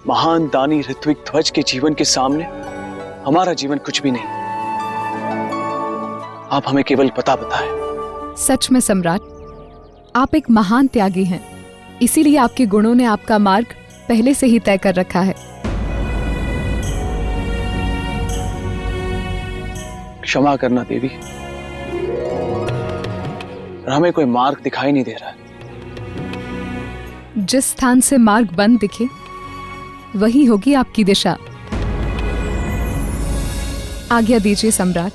महान दानी ऋत्विक ध्वज के जीवन के सामने हमारा जीवन कुछ भी नहीं। आप हमें केवल पता बताएं। सच में सम्राट, आप एक महान त्यागी हैं, इसीलिए आपके गुणों ने आपका मार्ग पहले से ही तय कर रखा है। क्षमा करना देवी, हमें कोई मार्ग दिखाई नहीं दे रहा है। जिस स्थान से मार्ग बंद दिखे वही होगी आपकी दिशा। आज्ञा दीजिए सम्राट।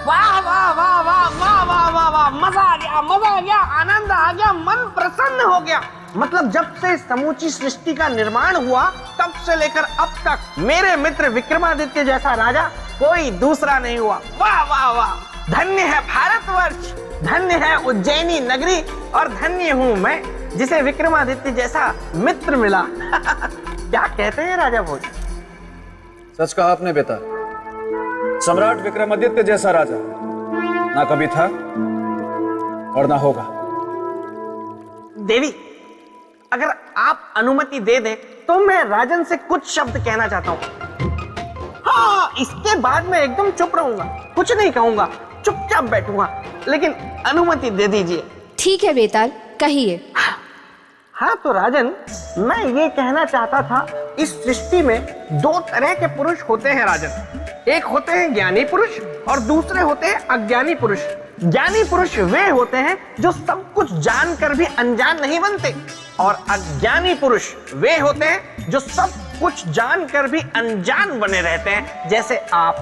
वाह वाह वाह वाह वाह वाह वाह वाह, मजा आ गया, आनंद आ गया, मन प्रसन्न हो गया। मतलब जब से समूची सृष्टि का निर्माण हुआ तब से लेकर अब तक मेरे मित्र विक्रमादित्य जैसा राजा कोई दूसरा नहीं हुआ। वाह वाह वाह, धन्य है भारतवर्ष, धन्य है उज्जैनी नगरी और धन्य हूँ मैं जिसे विक्रमादित्य जैसा मित्र मिला। क्या कहते हैं राजा भोज? सच कहा आपने बेटा। सम्राट विक्रमादित्य जैसा राजा ना कभी था और ना होगा। देवी, अगर आप अनुमति दे दें तो मैं राजन से कुछ शब्द कहना चाहता हूँ। हाँ, इसके बाद मैं एकदम चुप रहूंगा, कुछ नहीं कहूंगा, चुपचाप बैठूंगा, लेकिन अनुमति दे दीजिए। ठीक है बेताल, कहिए। हाँ तो राजन, मैं ये कहना चाहता था, इस सृष्टि में दो तरह के पुरुष होते हैं राजन। एक होते हैं ज्ञानी पुरुष और दूसरे होते हैं अज्ञानी पुरुष। ज्ञानी पुरुष वे होते हैं जो सब कुछ जानकर भी अनजान नहीं बनते, और अज्ञानी पुरुष वे होते हैं जो सब कुछ जानकर भी अनजान बने रहते हैं, जैसे आप।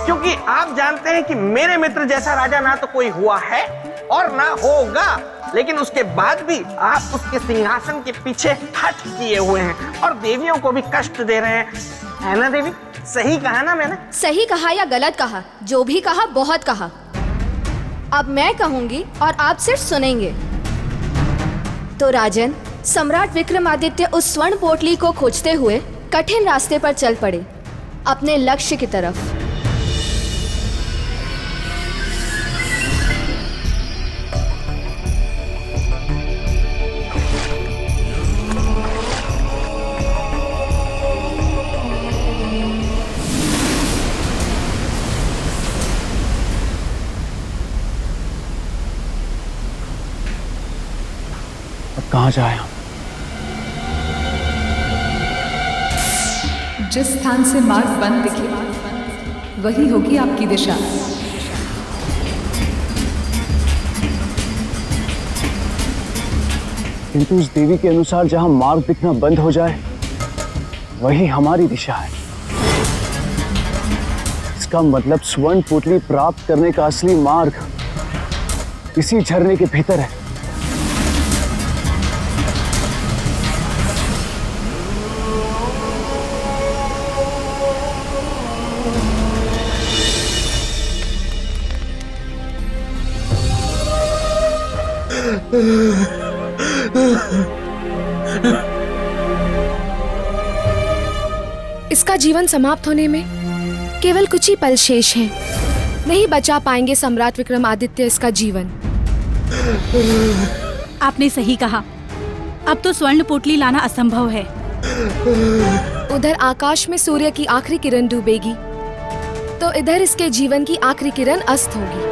क्योंकि आप जानते हैं कि मेरे मित्र जैसा राजा ना तो कोई हुआ है और ना होगा, लेकिन उसके बाद भी आप उसके सिंहासन के पीछे हट किए हुए हैं और देवियों को भी कष्ट दे रहे हैं, है ना देवी? सही कहा ना मैंने? सही कहा या गलत कहा, जो भी कहा बहुत कहा। अब मैं कहूंगी और आप सिर्फ सुनेंगे। तो राजन, सम्राट विक्रमादित्य उस स्वर्ण पोटली को खोजते हुए कठिन रास्ते पर चल पड़े, अपने लक्ष्य की तरफ। कहाँ जाए हम? जिस स्थान से मार्ग बंद दिखे वही होगी आपकी दिशा। किंतु उस देवी के अनुसार जहां मार्ग दिखना बंद हो जाए वही हमारी दिशा है। इसका मतलब स्वर्ण पोटली प्राप्त करने का असली मार्ग इसी झरने के भीतर है। इसका जीवन समाप्त होने में केवल कुछ ही पल शेष हैं। नहीं बचा पाएंगे सम्राट विक्रमादित्य इसका जीवन। आपने सही कहा, अब तो स्वर्ण पोटली लाना असंभव है। उधर आकाश में सूर्य की आखिरी किरण डूबेगी तो इधर इसके जीवन की आखिरी किरण अस्त होगी।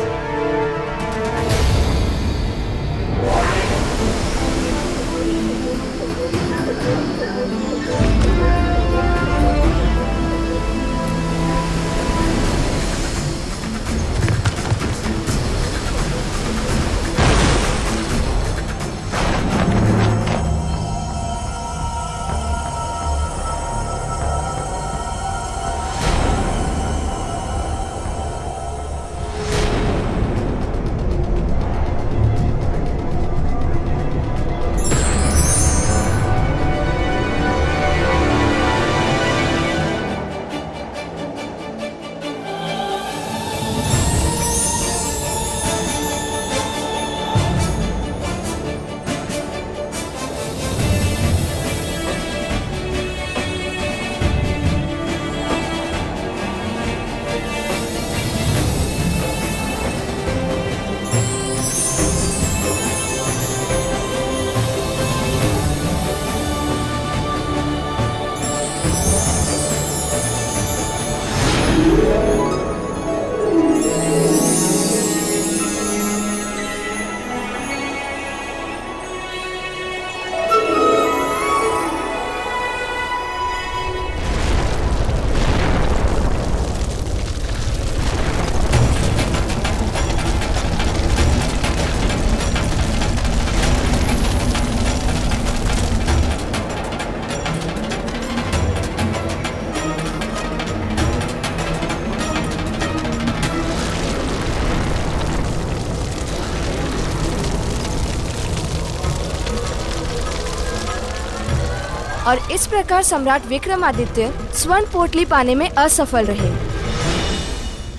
और इस प्रकार सम्राट विक्रमादित्य स्वर्ण पोटली पाने में असफल रहे।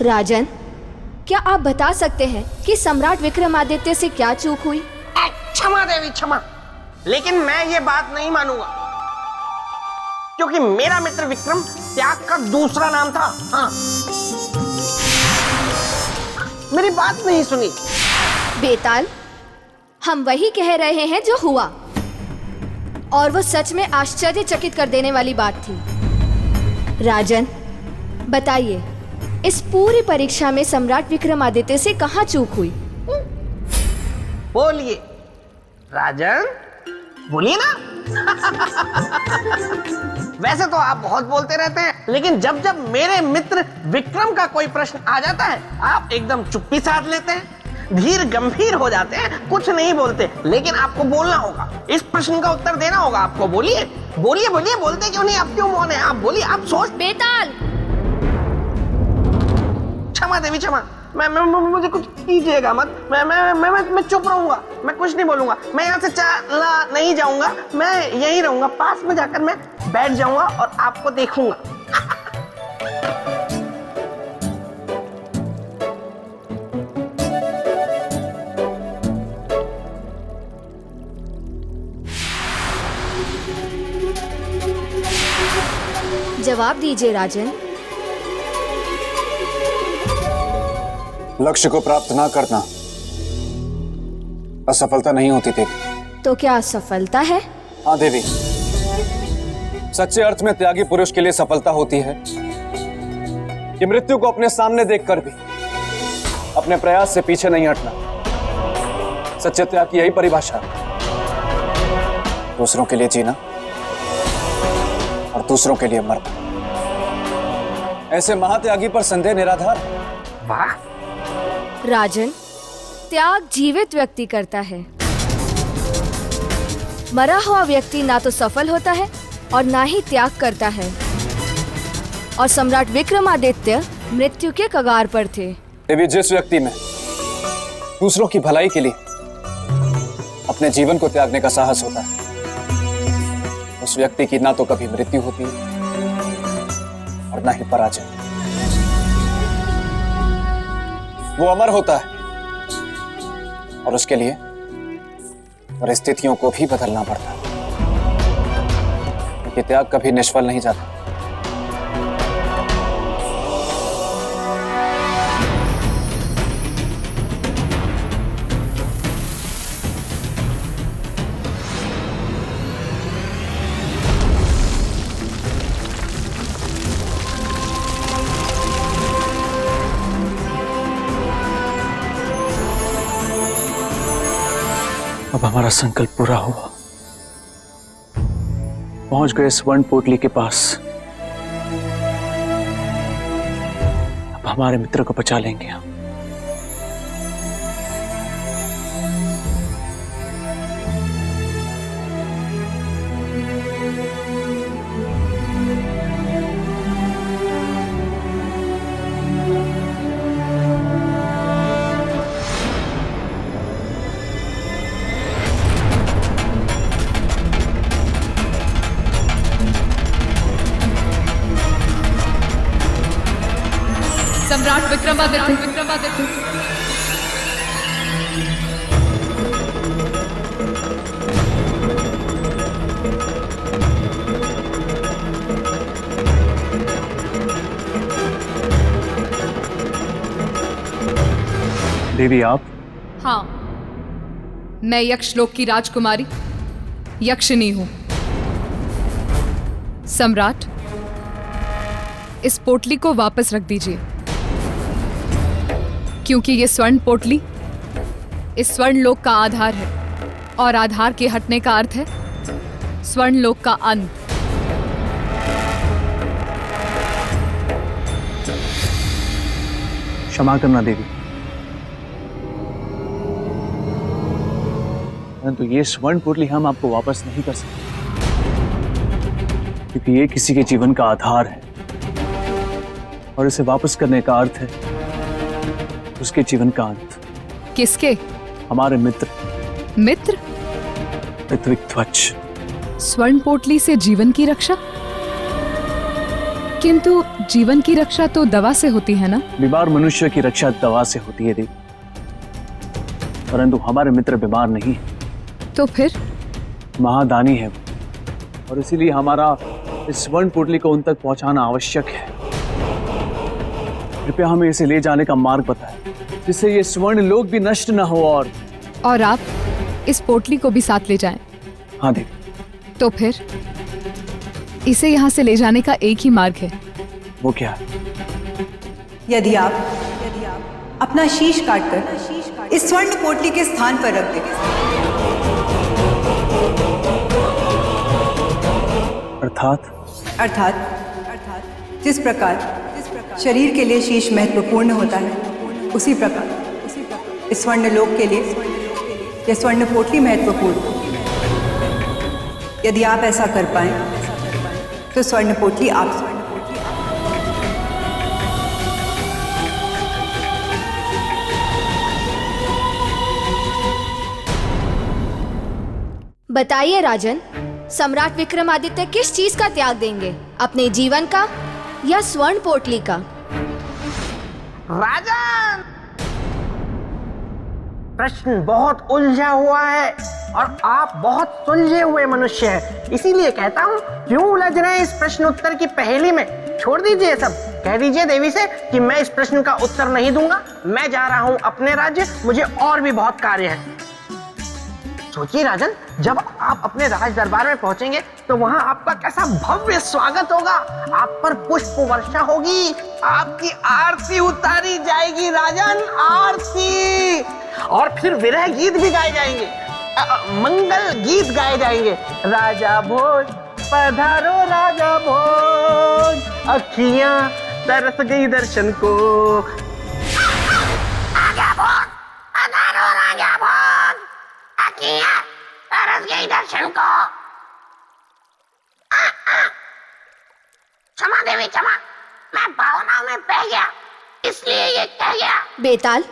राजन, क्या आप बता सकते हैं कि सम्राट विक्रमादित्य से क्या चूक हुई? क्षमा देवी क्षमा, लेकिन मैं ये बात नहीं मानूंगा, क्योंकि मेरा मित्र विक्रम त्याग का दूसरा नाम था। हाँ, मेरी बात नहीं सुनी। बेताल, हम वही कह रहे हैं जो हुआ, और वो सच में आश्चर्यचकित कर देने वाली बात थी। राजन, बताइए, इस पूरी परीक्षा में सम्राट विक्रमादित्य से कहाँ चूक हुई? बोलिए राजन, बोलिए ना। वैसे तो आप बहुत बोलते रहते हैं, लेकिन जब जब मेरे मित्र विक्रम का कोई प्रश्न आ जाता है, आप एकदम चुप्पी साध लेते हैं, धीर गंभीर हो जाते हैं, कुछ नहीं बोलते। लेकिन आपको बोलना होगा, इस प्रश्न का उत्तर देना होगा आपको। बोलिए बोलिए बोलिए, बोलते क्यों नहीं? आप क्यों मौन है? आप बोलिए, आप सोच। बेताल! क्षमा देवी क्षमा, मैं मुझे कुछ कीजिएगा मत। मैं चुप रहूंगा, मैं कुछ नहीं बोलूंगा। मैं यहाँ से चला नहीं जाऊंगा, मैं यहीं रहूंगा, पास में जाकर मैं बैठ जाऊंगा और आपको देखूंगा। जवाब दीजिए राजन। लक्ष्य को प्राप्त ना करना असफलता नहीं होती देवी। तो क्या असफलता है? हाँ देवी, सच्चे अर्थ में त्यागी पुरुष के लिए सफलता होती है कि मृत्यु को अपने सामने देखकर भी अपने प्रयास से पीछे नहीं हटना। सच्चे त्याग की यही परिभाषा, दूसरों के लिए जीना और दूसरों के लिए मरना। ऐसे महात्यागी पर संदेह निराधार। वाह राजन, त्याग जीवित व्यक्ति करता है, मरा हुआ व्यक्ति ना तो सफल होता है और ना ही त्याग करता है। और सम्राट विक्रमादित्य मृत्यु के कगार पर थे। देवी, जिस व्यक्ति में दूसरों की भलाई के लिए अपने जीवन को त्यागने का साहस होता है, उस व्यक्ति की ना तो कभी मृत्यु होती है और ना ही पराजय। वो अमर होता है और उसके लिए परिस्थितियों को भी बदलना पड़ता है, क्योंकि त्याग कभी निष्फल नहीं जाता। अब हमारा संकल्प पूरा हुआ। पहुंच गए स्वर्ण पोटली के पास। अब हमारे मित्र को बचा लेंगे हम। सम्राट विक्रमादित्य। देवी आप? हाँ, मैं यक्षलोक की राजकुमारी यक्षिनी हूं। सम्राट, इस पोटली को वापस रख दीजिए, क्योंकि ये स्वर्ण पोटली इस स्वर्ण लोक का आधार है, और आधार के हटने का अर्थ है स्वर्ण लोक का अंत। क्षमा करना देवी, परंतु ये स्वर्ण पोटली हम आपको वापस नहीं कर सकते, क्योंकि ये किसी के जीवन का आधार है, और इसे वापस करने का अर्थ है उसके जीवन का अंत। किसके? हमारे मित्र मित्र? ऋत्विक ध्वज। स्वर्ण पोटली से जीवन की रक्षा? किंतु जीवन की रक्षा तो दवा से होती है ना? बीमार मनुष्य की रक्षा दवा से होती है देवी, परंतु हमारे मित्र बीमार नहीं है। तो फिर? महादानी है वो, और इसीलिए हमारा इस स्वर्ण पोटली को उन तक पहुंचाना आवश्यक है। कृपया हमें इसे ले जाने का मार्ग बताएं, जिससे ये स्वर्ण लोक भी नष्ट न हो। और आप इस पोटली को भी साथ ले जाएं। हाँ देवी। तो फिर इसे यहाँ से ले जाने का एक ही मार्ग है। वो क्या है? यदि आप अपना शीश काटकर इस स्वर्ण पोटली के स्थान पर रख दें, अर्थात जिस प्रकार शरीर के लिए शीश महत्वपूर्ण होता है, उसी प्रकार इस स्वर्ण लोक के लिए यह स्वर्ण पोटली महत्वपूर्ण। यदि आप ऐसा कर पाएं तो स्वर्ण पोटली आप बताइए राजन, सम्राट विक्रमादित्य किस चीज का त्याग देंगे? अपने जीवन का या स्वर्ण पोटली का? राजन, प्रश्न बहुत उलझा हुआ है और आप बहुत सुलझे हुए मनुष्य हैं। इसीलिए कहता हूँ, क्यों उलझ रहे हैं इस प्रश्न उत्तर की पहेली में? छोड़ दीजिए सब। कह दीजिए देवी से कि मैं इस प्रश्न का उत्तर नहीं दूंगा, मैं जा रहा हूँ अपने राज्य, मुझे और भी बहुत कार्य है। सोचिए राजन, जब आप अपने राज दरबार में पहुंचेंगे तो वहां आपका कैसा भव्य स्वागत होगा। आप पर पुष्प वर्षा होगी, आपकी आरती उतारी जाएगी राजन, आरती। और फिर विरह गीत भी गाए जाएंगे, मंगल गीत गाए जाएंगे। राजा भोज पधारो राजा भोज, अखियां तरस गई दर्शन को। राजा भोज पधारो राजा भोज, अखियां तरस गई दर्शन को। क्षमा देवी क्षमा, मैं भावनाओं में बह गया, इसलिए ये कह गया। बेताल,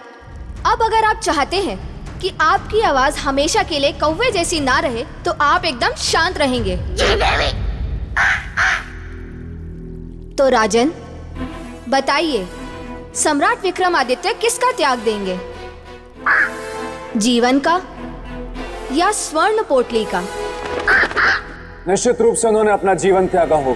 अब अगर आप चाहते हैं कि आपकी आवाज हमेशा के लिए कौवे जैसी ना रहे, तो आप एकदम शांत रहेंगे। जी देवी। तो राजन, बताइए, सम्राट विक्रमादित्य किसका त्याग देंगे? जीवन का या स्वर्ण पोटली का? निश्चित रूप से उन्होंने अपना जीवन त्यागा हो।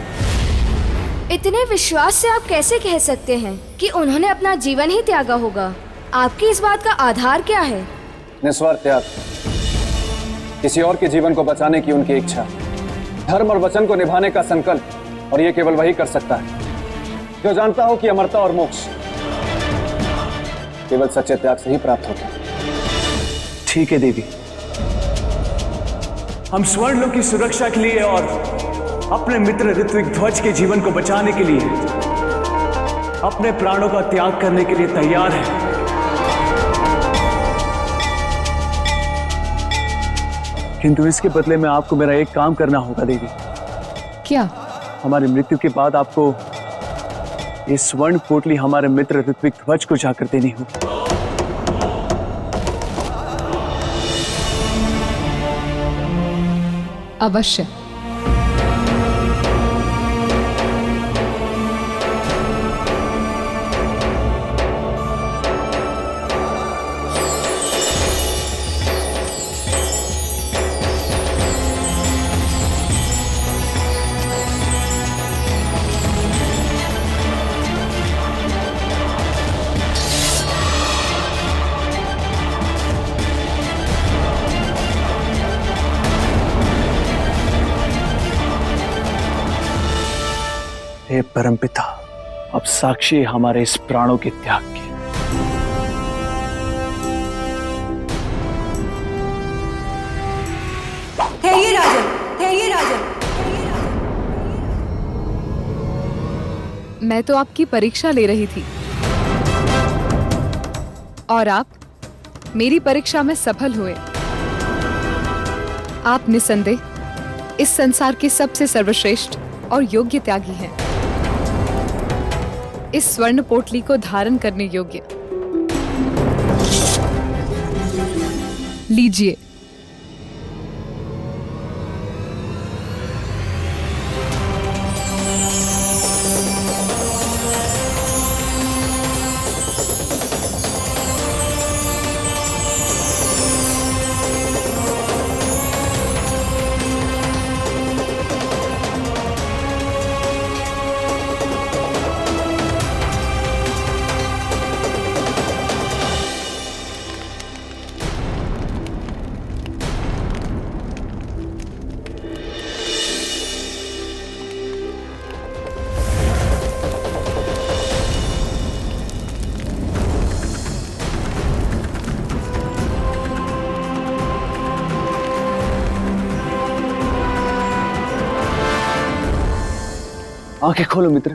इतने विश्वास से आप कैसे कह सकते हैं कि उन्होंने अपना जीवन ही त्यागा होगा? आपकी इस बात का आधार क्या है? निस्वार्थ त्याग, किसी और के जीवन को बचाने की उनकी इच्छा, धर्म और वचन को निभाने का संकल्प, और ये केवल वही कर सकता है जो जानता हो कि अमरता और मोक्ष केवल सच्चे त्याग से ही प्राप्त होता है। ठीक है देवी, हम स्वर्ण लोक की सुरक्षा के लिए और अपने मित्र ऋत्विक ध्वज के जीवन को बचाने के लिए अपने प्राणों का त्याग करने के लिए तैयार हैं। किंतु इसके बदले में आपको मेरा एक काम करना होगा देवी। क्या? हमारी मृत्यु के बाद आपको ये स्वर्ण पोटली हमारे मित्र ऋत्विक ध्वज को जाकर देनी होगी। अवश्य। हे परमपिता, अब साक्षी है हमारे इस प्राणों के त्याग की। ठहरिए राजन, ठहरिए राजन। मैं तो आपकी परीक्षा ले रही थी और आप मेरी परीक्षा में सफल हुए। आप निसंदेह इस संसार के सबसे सर्वश्रेष्ठ और योग्य त्यागी हैं, इस स्वर्ण पोटली को धारण करने योग्य। लीजिए। आंखें खोलो मित्र।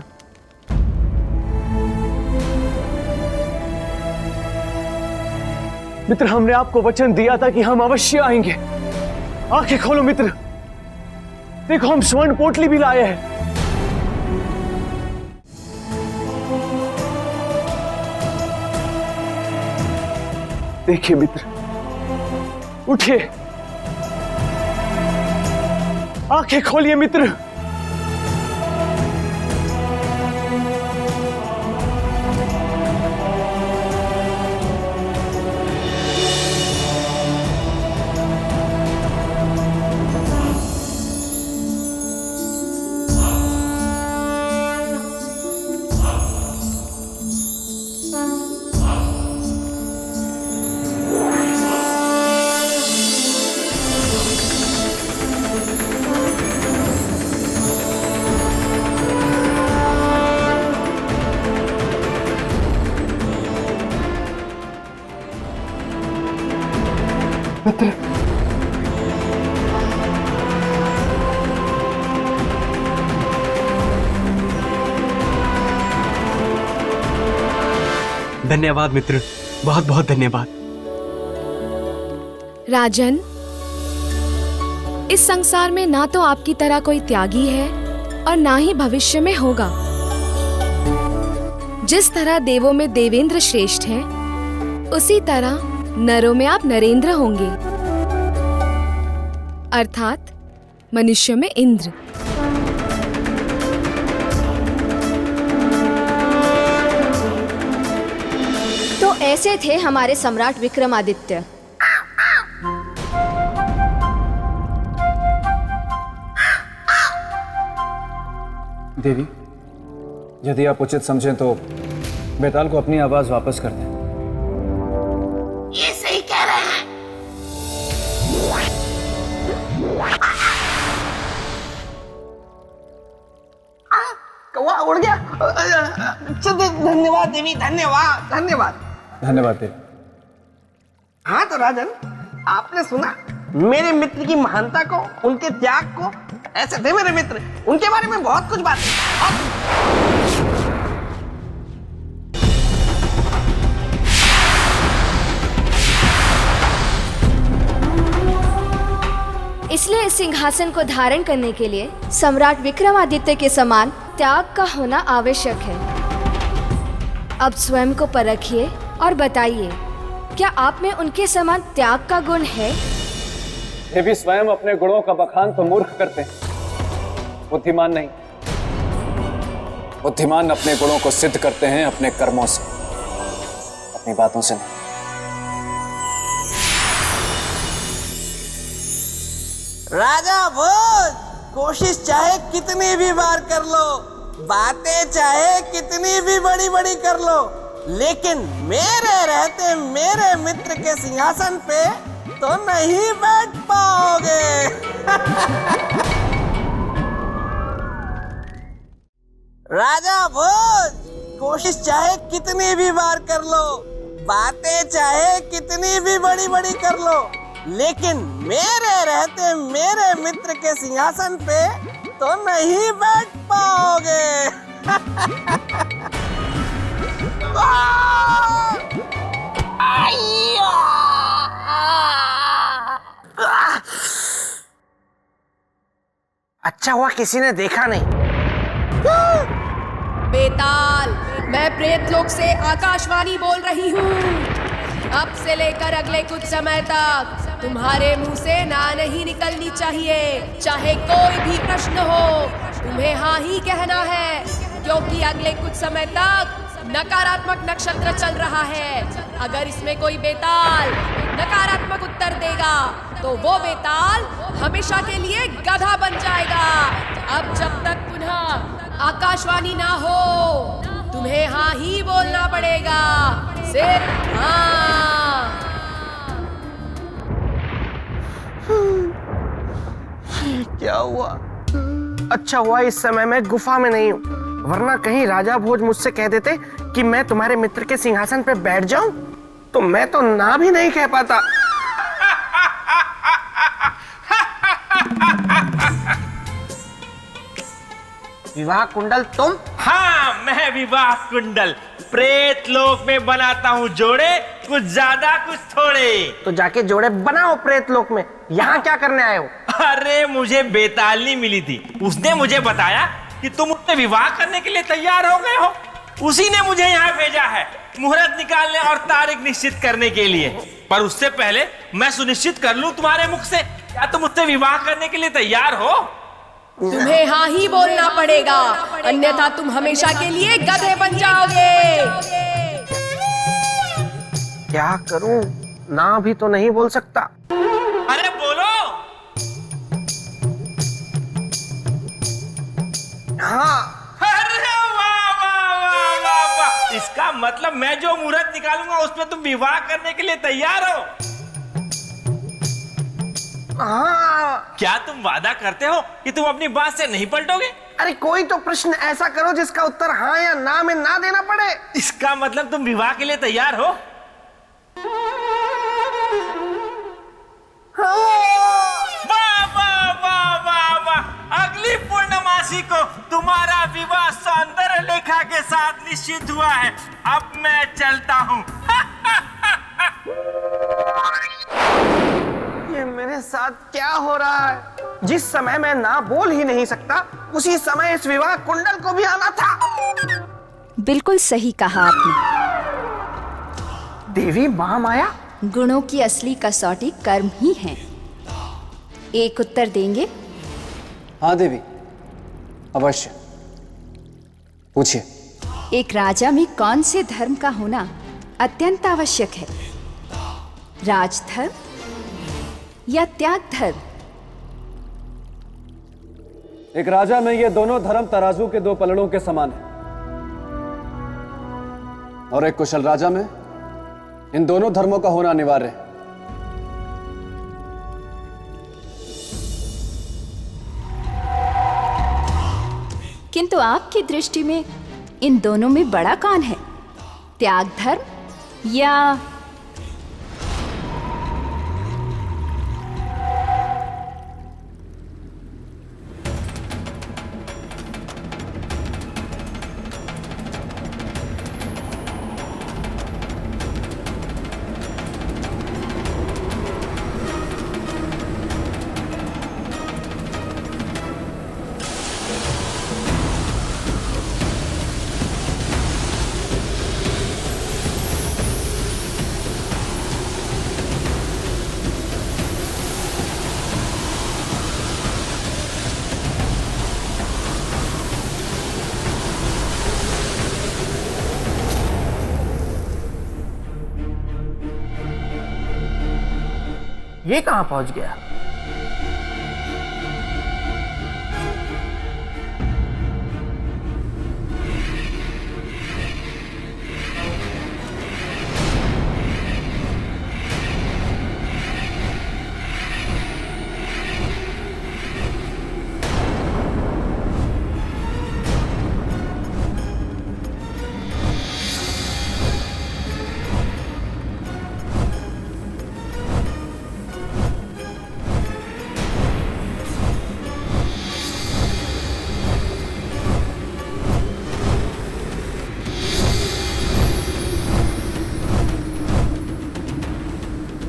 मित्र, हमने आपको वचन दिया था कि हम अवश्य आएंगे। आंखें खोलो मित्र। देखो, हम स्वर्ण पोटली भी लाए हैं। देखिए मित्र, उठिए, आंखें खोलिए मित्र। मित्र, धन्यवाद मित्र, बहुत बहुत धन्यवाद। राजन, इस संसार में ना तो आपकी तरह कोई त्यागी है और ना ही भविष्य में होगा। जिस तरह देवों में देवेंद्र श्रेष्ठ हैं, उसी तरह नरों में आप नरेंद्र होंगे, अर्थात मनुष्य में इंद्र। तो ऐसे थे हमारे सम्राट विक्रमादित्य। देवी, यदि आप उचित समझें तो बेताल को अपनी आवाज वापस कर दें। ये सही कह रहे हैं। कौवा उड़ गया। धन्यवाद देवी, धन्यवाद धन्यवाद धन्यवाद देवी। हाँ तो राजन, आपने सुना मेरे मित्र की महानता को, उनके त्याग को। ऐसे थे मेरे मित्र, उनके बारे में बहुत कुछ बातें। इसलिए इस सिंहासन को धारण करने के लिए सम्राट विक्रमादित्य के समान त्याग का होना आवश्यक है। अब स्वयं को परखिए और बताइए, क्या आप में उनके समान त्याग का गुण है? देवी स्वयं अपने गुणों का बखान तो मूर्ख करते हैं, बुद्धिमान नहीं। बुद्धिमान अपने गुणों को सिद्ध करते हैं अपने कर्मों से, अपनी बातों से नहीं। राजा भोज, कोशिश चाहे कितनी भी बार कर लो, बातें चाहे कितनी भी बड़ी बड़ी कर लो, लेकिन मेरे रहते मेरे मित्र के सिंहासन पे तो नहीं बैठ पाओगे। राजा भोज, कोशिश चाहे कितनी भी बार कर लो, बातें चाहे कितनी भी बड़ी बड़ी कर लो, लेकिन मेरे रहते मेरे मित्र के सिंहासन पे तो नहीं बैठ पाओगे। अच्छा हुआ किसी ने देखा नहीं। बेताल, मैं प्रेतलोक से आकाशवाणी बोल रही हूँ। अब से लेकर अगले कुछ समय तक तुम्हारे मुंह से ना नहीं निकलनी चाहिए, चाहे कोई भी प्रश्न हो, तुम्हें हाँ ही कहना है, क्योंकि अगले कुछ समय तक नकारात्मक नक्षत्र चल रहा है। अगर इसमें कोई बेताल नकारात्मक उत्तर देगा तो वो बेताल हमेशा के लिए गधा बन जाएगा। अब जब तक पुनः आकाशवाणी ना हो, तुम्हें हाँ ही बोलना पड़ेगा, सिर्फ हाँ। क्या हुआ? अच्छा हुआ इस समय मैं गुफा में नहीं हूँ, वरना कहीं राजा भोज मुझसे कह देते कि मैं तुम्हारे मित्र के सिंहासन पे बैठ जाऊं, तो मैं तो ना भी नहीं कह पाता। विवाह कुंडल तुम? हाँ, मैं विवाह कुंडल प्रेत लोक में बनाता हूँ जोड़े, कुछ ज्यादा कुछ थोड़े। तो जाके जोड़े बनाओ प्रेत लोक में, यहाँ क्या करने आए हो? अरे मुझे बेतालनी मिली थी, उसने मुझे बताया कि तुम उससे विवाह करने के लिए तैयार हो गए हो। उसी ने मुझे यहाँ भेजा है मुहूर्त निकालने और तारीख निश्चित करने के लिए। पर उससे पहले मैं सुनिश्चित कर लूं तुम्हारे मुख से, क्या तुम उससे विवाह करने के लिए तैयार हो? तुम्हें हाँ ही बोलना पड़ेगा, अन्यथा तुम हमेशा के लिए गधे बन जाओगे। क्या करूं? ना भी तो नहीं बोल सकता। अरे बोलो। हाँ। अरे वाह वाह वाह वाह वाह, इसका मतलब मैं जो मुहूर्त निकालूंगा उसमें तुम विवाह करने के लिए तैयार हो? हाँ। क्या तुम वादा करते हो कि तुम अपनी बात से नहीं पलटोगे? अरे कोई तो प्रश्न ऐसा करो जिसका उत्तर हाँ या ना में ना देना पड़े। इसका मतलब तुम विवाह के लिए तैयार हो? वाह वाह वाह वाह वाह, अगली पूर्णमासी को तुम्हारा विवाह सौंदर्य लेखा के साथ निश्चित हुआ है। अब मैं चलता हूँ। ये मेरे साथ क्या हो रहा है? जिस समय मैं ना बोल ही नहीं सकता, उसी समय इस विवाह कुंडल को भी आना था। बिल्कुल सही कहा आपने। देवी महामाया, गुणों की असली कसौटी कर्म ही है। एक उत्तर देंगे? हाँ देवी, अवश्य पूछिए। एक राजा में कौन से धर्म का होना अत्यंत आवश्यक है? राजधर्म या त्याग धर्म? एक राजा में ये दोनों धर्म तराजू के दो पलड़ों के समान है, और एक कुशल राजा में इन दोनों धर्मों का होना अनिवार्य है। किंतु आपकी दृष्टि में इन दोनों में बड़ा कौन है? त्याग धर्म या ये कहां पहुंच गया?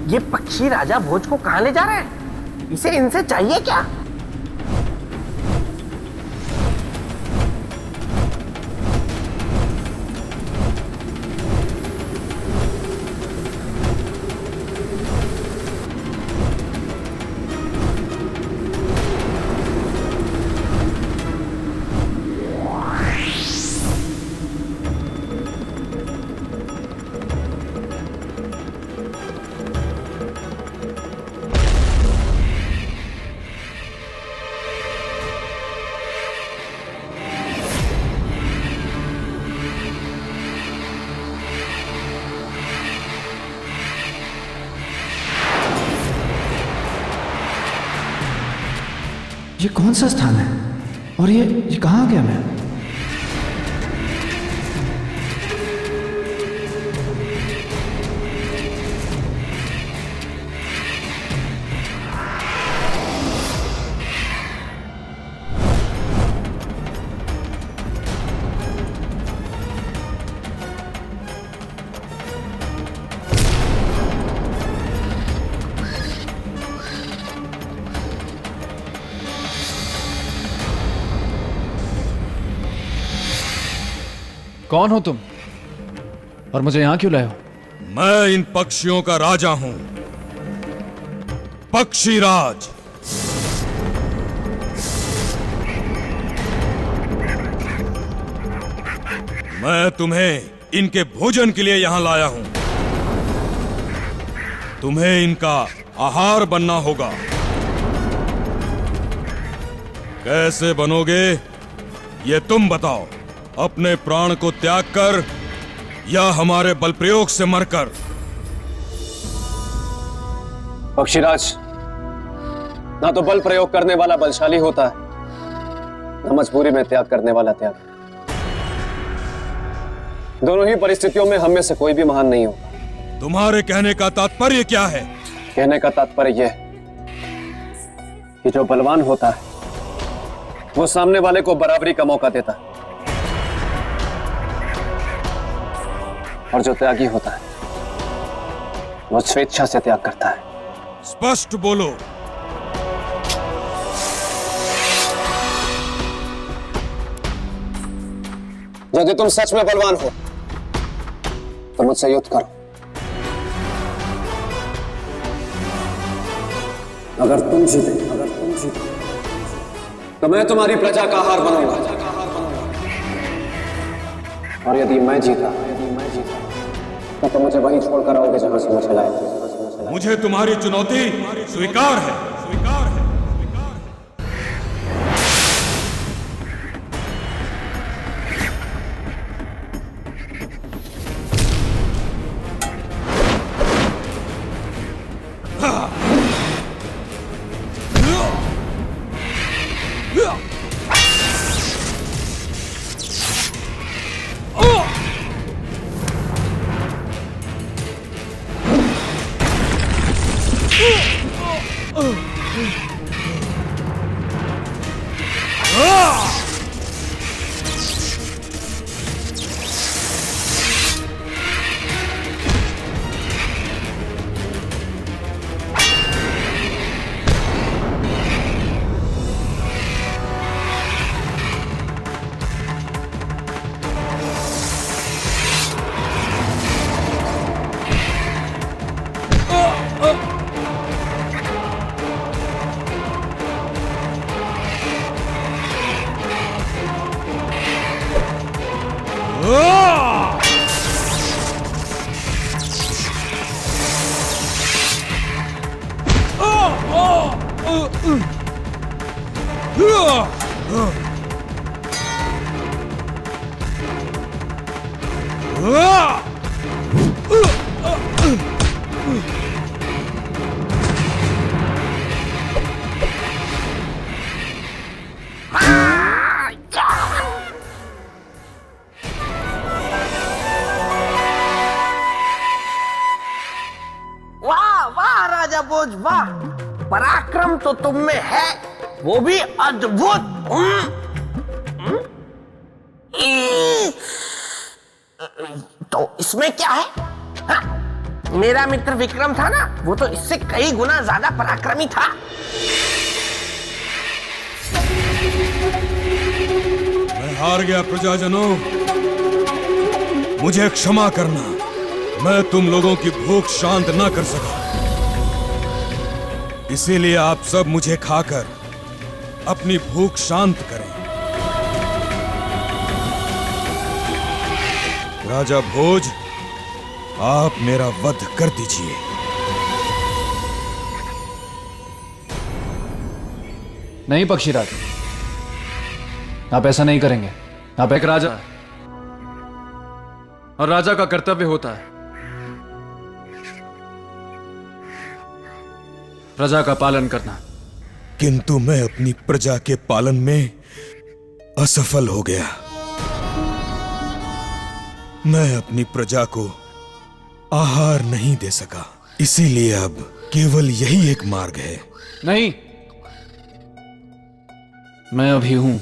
ये पक्षी राजा भोज को कहां ले जा रहे हैं? इसे इनसे चाहिए क्या? ये कौन सा स्थान है और ये कहाँ गया मैं? कौन हो तुम और मुझे यहां क्यों लाए हो? मैं इन पक्षियों का राजा हूं, पक्षीराज। मैं तुम्हें इनके भोजन के लिए यहां लाया हूं। तुम्हें इनका आहार बनना होगा। कैसे बनोगे ये तुम बताओ, अपने प्राण को त्याग कर या हमारे बल प्रयोग से मरकर? पक्षीराज, ना तो बल प्रयोग करने वाला बलशाली होता है, ना मजबूरी में त्याग करने वाला त्याग। दोनों ही परिस्थितियों में हम में से कोई भी महान नहीं होगा। तुम्हारे कहने का तात्पर्य क्या है? कहने का तात्पर्य यह कि जो बलवान होता है वो सामने वाले को बराबरी का मौका देता है, और जो त्यागी होता है वो स्वेच्छा से त्याग करता है। स्पष्ट बोलो। यदि तुम सच में बलवान हो तो मुझसे युद्ध करो। अगर तुम जीते तो मैं तुम्हारी प्रजा का आहार बनूंगा, और यदि मैं जीता तो तुम मुझे वहीं छोड़कर आओगे जहां से मुझे लाए। मुझे तुम्हारी चुनौती स्वीकार है। भोज, वाह! पराक्रम तो तुम में है, वो भी अद्भुत। तो इसमें क्या है? हा? मेरा मित्र विक्रम था ना, वो तो इससे कई गुना ज्यादा पराक्रमी था। मैं हार गया प्रजाजनों, मुझे क्षमा करना। मैं तुम लोगों की भूख शांत ना कर सका, इसीलिए आप सब मुझे खाकर अपनी भूख शांत करें। राजा भोज, आप मेरा वध कर दीजिए। नहीं पक्षीराज, आप ऐसा नहीं करेंगे। आप एक राजा हैं, और राजा का कर्तव्य होता है प्रजा का पालन करना। किंतु मैं अपनी प्रजा के पालन में असफल हो गया। मैं अपनी प्रजा को आहार नहीं दे सका, इसीलिए अब केवल यही एक मार्ग है। नहीं, मैं अभी हूं,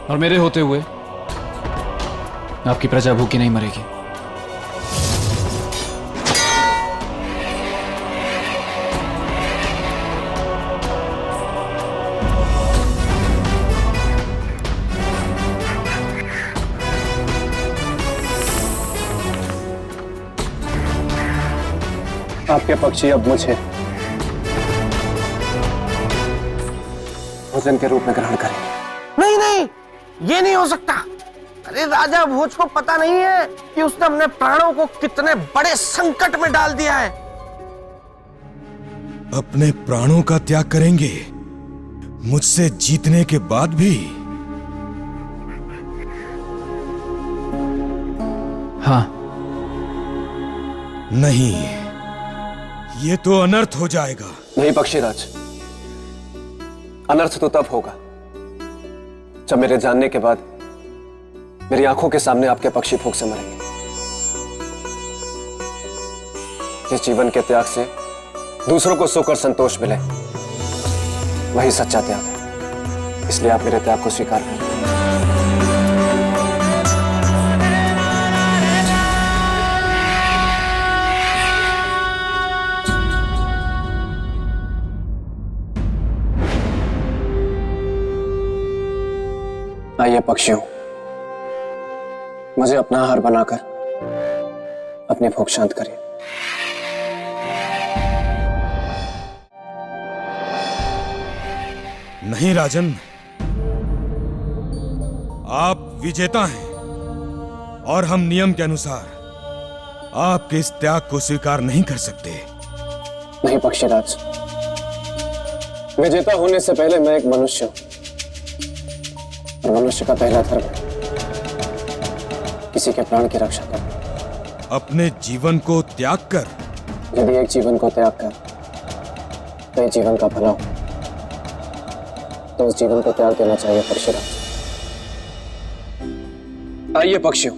और मेरे होते हुए आपकी प्रजा भूखी नहीं मरेगी। आपके पक्षी अब मुझे भोजन के रूप में ग्रहण करेंगे। नहीं नहीं, ये नहीं हो सकता। अरे राजा भोज को पता नहीं है कि उसने अपने प्राणों को कितने बड़े संकट में डाल दिया है। अपने प्राणों का त्याग करेंगे मुझसे जीतने के बाद भी? हाँ। नहीं, ये तो अनर्थ हो जाएगा। नहीं पक्षीराज, अनर्थ तो तब होगा जब मेरे जानने के बाद मेरी आंखों के सामने आपके पक्षी भूख से मरेंगे। जिस जीवन के त्याग से दूसरों को सुख और संतोष मिले, वही सच्चा त्याग है। इसलिए आप मेरे त्याग को स्वीकार करें। आइए पक्षियों, मुझे अपना आहार बनाकर अपनी भूख शांत करिए। नहीं राजन, आप विजेता हैं और हम नियम के अनुसार आपके इस त्याग को स्वीकार नहीं कर सकते। नहीं पक्षीराज, विजेता होने से पहले मैं एक मनुष्य हूं और मनुष्य का पहला धर्म है किसी के प्राण की रक्षा करना। अपने जीवन को त्याग कर? यदि एक जीवन को त्याग कर तो एक जीवन का भला हो, तो उस जीवन को त्याग देना चाहिए पक्षीराज। आइए पक्षियों,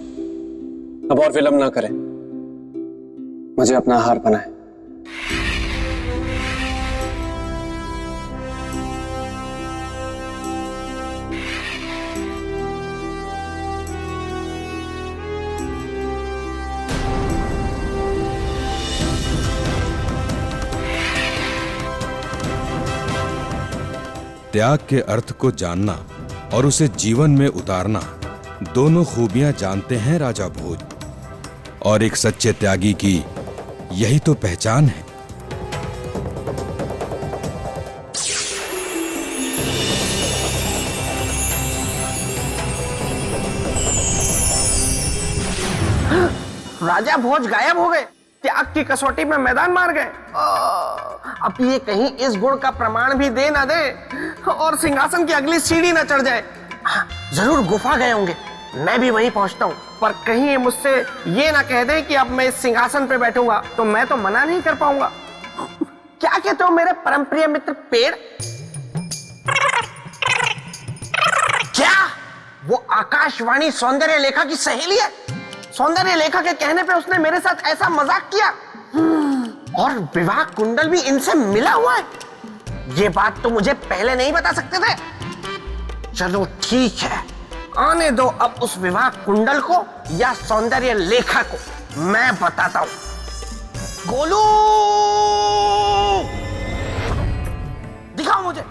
अब और विलंब ना करें, मुझे अपना आहार बनाएं। त्याग के अर्थ को जानना और उसे जीवन में उतारना दोनों खूबियां जानते हैं राजा भोज, और एक सच्चे त्यागी की यही तो पहचान है। राजा भोज गायब हो गए, त्याग की कसौटी में मैदान मार गए। अब ये कहीं इस गुण का प्रमाण भी दे ना दे और सिंहासन की अगली सीढ़ी ना चढ़ जाए। जरूर गुफा गए होंगे, मैं भी वहीं पहुंचता हूँ, पर कहीं ये मुझसे ये ना कह दे कि अब मैं इस सिंहासन पे बैठूंगा, तो मैं तो मना नहीं कर पाऊंगा। क्या कहते हो मेरे परम प्रिय मित्र पेड़? क्या वो आकाशवाणी सौंदर्य लेखा की सहेली है? सौंदर्य लेखा के कहने पे उसने मेरे साथ ऐसा मजाक किया और विवाह कुंडल भी इनसे मिला हुआ है। ये बात तो मुझे पहले नहीं बता सकते थे। चलो ठीक है, आने दो अब उस विवाह कुंडल को या सौंदर्य लेखा को, मैं बताता हूं। गोलू, दिखाओ मुझे।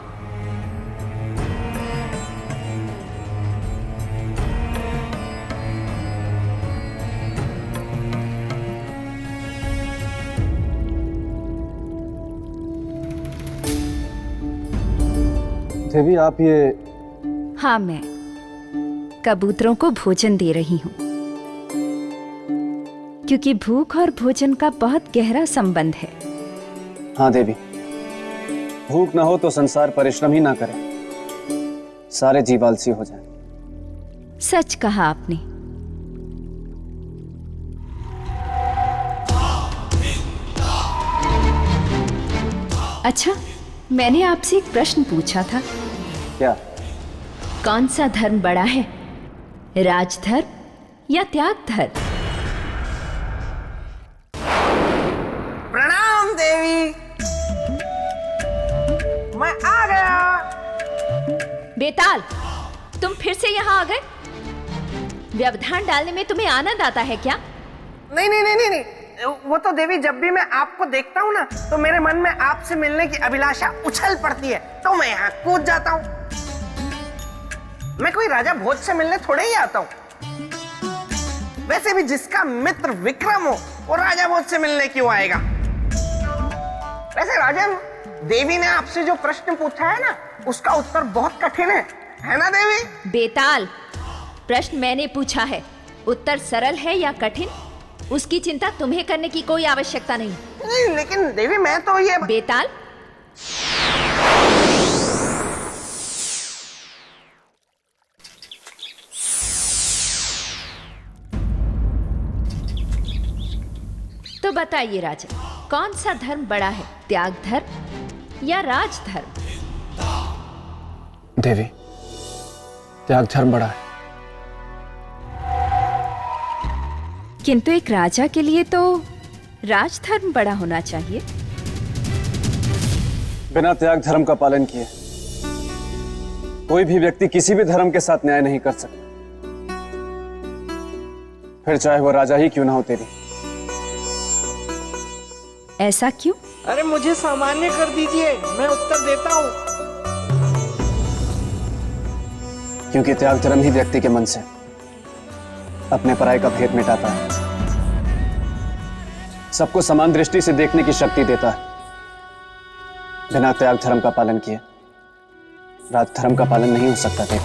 देवी, आप ये? हाँ, मैं कबूतरों को भोजन दे रही हूँ, क्योंकि भूख और भोजन का बहुत गहरा संबंध है। हाँ देवी, भूख ना हो तो संसार परिश्रम ही ना करे, सारे जीव आलसी हो जाए। सच कहा आपने। अच्छा, मैंने आपसे एक प्रश्न पूछा था। क्या? कौन सा धर्म बड़ा है, राजधर्म या त्याग धर्म? प्रणाम देवी, मैं आ गया। बेताल, तुम फिर से यहाँ आ गए? व्यवधान डालने में तुम्हें आनंद आता है क्या? नहीं नहीं नहीं नहीं, नहीं। वो तो देवी, जब भी मैं आपको देखता हूँ ना, तो मेरे मन में आपसे मिलने की अभिलाषा उछल पड़ती है, तो मैं यहाँ कूद जाता हूँ। मैं कोई राजा भोज से मिलने थोड़े ही आता हूँ। वैसे भी जिसका मित्र विक्रम हो, वो राजा भोज से मिलने क्यों आएगा? वैसे राजन, देवी ने आपसे जो प्रश्न पूछा है ना, उसका उत्तर बहुत कठिन है ना देवी? बेताल, प्रश्न मैंने पूछा है, उत्तर सरल है या कठिन उसकी चिंता तुम्हें करने की कोई आवश्यकता नहीं। नहीं, लेकिन देवी मैं तो ये बेताल, तो बताइए राजन, कौन सा धर्म बड़ा है, त्याग धर्म या राज धर्म? देवी, त्याग धर्म बड़ा है। किंतु एक राजा के लिए तो राज धर्म बड़ा होना चाहिए। बिना त्याग धर्म का पालन किए कोई भी व्यक्ति किसी भी धर्म के साथ न्याय नहीं कर सकता, फिर चाहे वो राजा ही क्यों ना हो। तेरी ऐसा क्यों? अरे मुझे सामान्य कर दीजिए, मैं उत्तर देता हूँ। क्योंकि त्याग धर्म ही व्यक्ति के मन से अपने पराये का भेद मिटाता है, सबको समान दृष्टि से देखने की शक्ति देता है। बिना त्याग धर्म का पालन किए राज धर्म का पालन नहीं हो सकता। देव,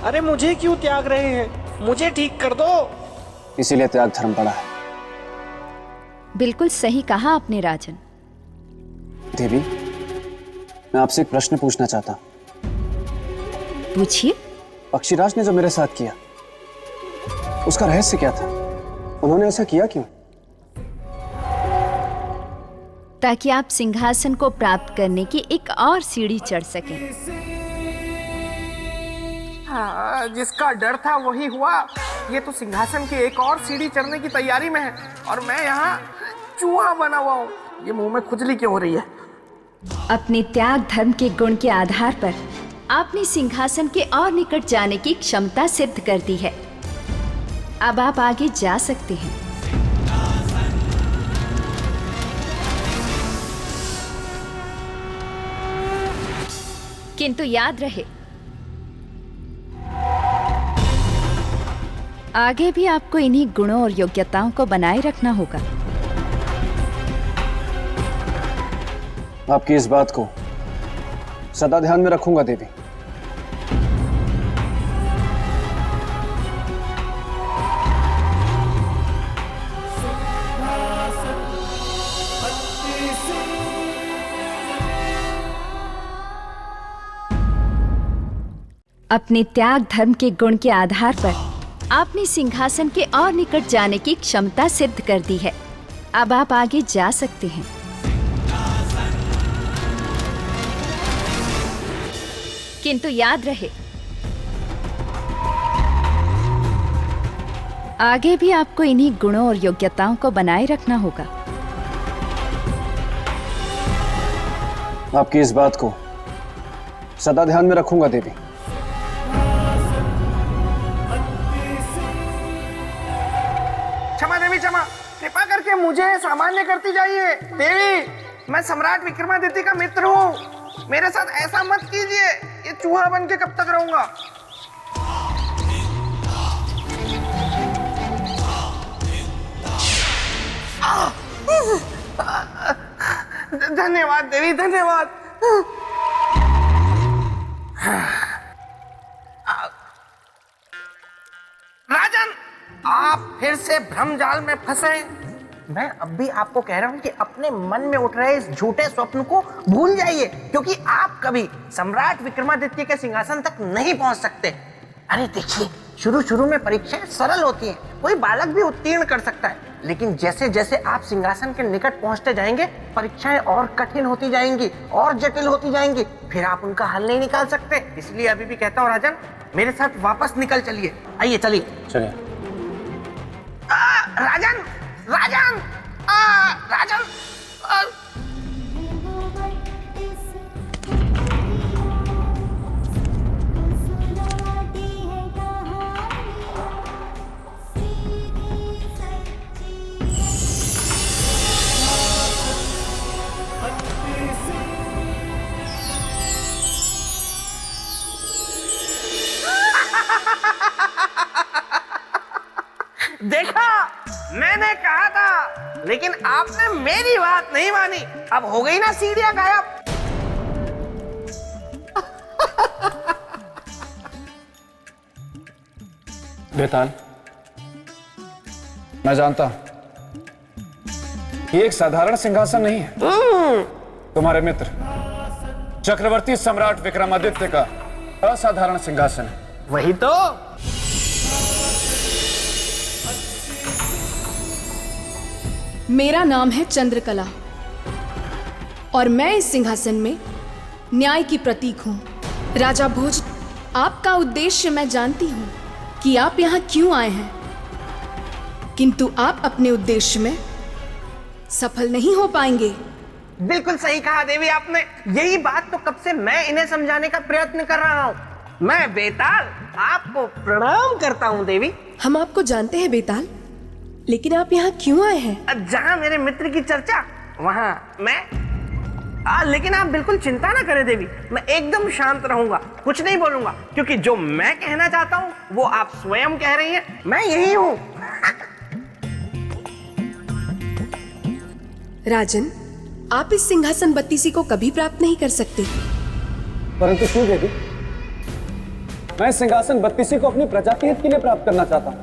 अरे मुझे क्यों त्याग रहे हैं, मुझे ठीक कर दो। इसीलिए त्याग धर्म बड़ा है। बिल्कुल सही कहा आपने राजन। देवी, मैं आपसे एक प्रश्न पूछना चाहता। पूछिए। पक्षीराज ने जो मेरे साथ किया उसका रहस्य क्या था? उन्होंने ऐसा किया क्यों? ताकि आप सिंहासन को प्राप्त करने की एक और सीढ़ी चढ़ सकें। हाँ, जिसका डर था वही हुआ। ये तो सिंहासन की एक और सीढ़ी चढ़ने की तैयारी में है और मैं यहाँ चूहा बना हुआ हूँ। ये मुंह में खुजली क्यों हो रही है? अपने त्याग धर्म के गुण के आधार पर आपने सिंहासन के और निकट जाने की क्षमता सिद्ध कर दी है। अब आप आगे जा सकते हैं। किंतु याद रहे, आगे भी आपको इन्हीं गुणों और योग्यताओं को बनाए रखना होगा। आपकी इस बात को सदा ध्यान में रखूंगा देवी। अपने त्याग धर्म के गुण के आधार पर आपने सिंहासन के और निकट जाने की क्षमता सिद्ध कर दी है। अब आप आगे जा सकते हैं। किंतु याद रहे, आगे भी आपको इन्हीं गुणों और योग्यताओं को बनाए रखना होगा। आपकी इस बात को सदा ध्यान में रखूंगा देवी। क्षमा देवी, क्षमा, कृपा करके मुझे सामान्य करती जाइए। देवी, मैं सम्राट विक्रमादित्य का मित्र हूँ, मेरे साथ ऐसा मत कीजिए। ये चूहा बन के कब तक रहूंगा? धन्यवाद देवी, धन्यवाद। राजन, आप फिर से भ्रमजाल में फंसे। मैं अब भी आपको कह रहा हूं कि अपने मन में उठ रहे इस झूठे स्वप्न को भूल जाइए, क्योंकि आप कभी सम्राट विक्रमादित्य के सिंहासन तक नहीं पहुंच सकते। अरे देखिए, शुरू में परीक्षाएं सरल होती हैं, कोई बालक भी उत्तीर्ण कर सकता है, लेकिन जैसे जैसे आप सिंहासन के निकट पहुंचते जाएंगे, परीक्षाएं और कठिन होती जाएंगी, और जटिल होती जाएंगी, फिर आप उनका हल नहीं निकाल सकते। इसलिए अभी भी कहता हूँ राजन, मेरे साथ वापस निकल चलिए। आइए, चलिए चलिए। राजन, राजन, राजन, देखा, मैंने रहा था, लेकिन आपने मेरी बात नहीं मानी। अब हो गई ना सीढ़ियां गायब। बेताल, मैं जानता हूं ये एक साधारण सिंहासन नहीं है। तुम्हारे मित्र चक्रवर्ती सम्राट विक्रमादित्य का असाधारण सिंहासन है। वही तो। मेरा नाम है चंद्रकला और मैं इस सिंहासन में न्याय की प्रतीक हूं। राजा भोज, आपका उद्देश्य मैं जानती हूं कि आप यहां क्यों आए हैं, किंतु आप अपने उद्देश्य में सफल नहीं हो पाएंगे। बिल्कुल सही कहा देवी आपने। यही बात तो कब से मैं इन्हें समझाने का प्रयत्न कर रहा हूँ। मैं बेताल आपको प्रणाम करता हूँ देवी। हम आपको जानते हैं बेताल, लेकिन आप यहाँ क्यों आए हैं? जहाँ मेरे मित्र की चर्चा वहाँ मैं। लेकिन आप बिल्कुल चिंता ना करें देवी, मैं एकदम शांत रहूंगा, कुछ नहीं बोलूंगा, क्योंकि जो मैं कहना चाहता हूँ वो आप स्वयं कह रही हैं। मैं यही हूँ। राजन, आप इस सिंहासन बत्तीसी को कभी प्राप्त नहीं कर सकते। परंतु क्यों देवी? मैं सिंहासन बत्तीसी को अपनी प्रजा के हित के लिए प्राप्त करना चाहता हूं।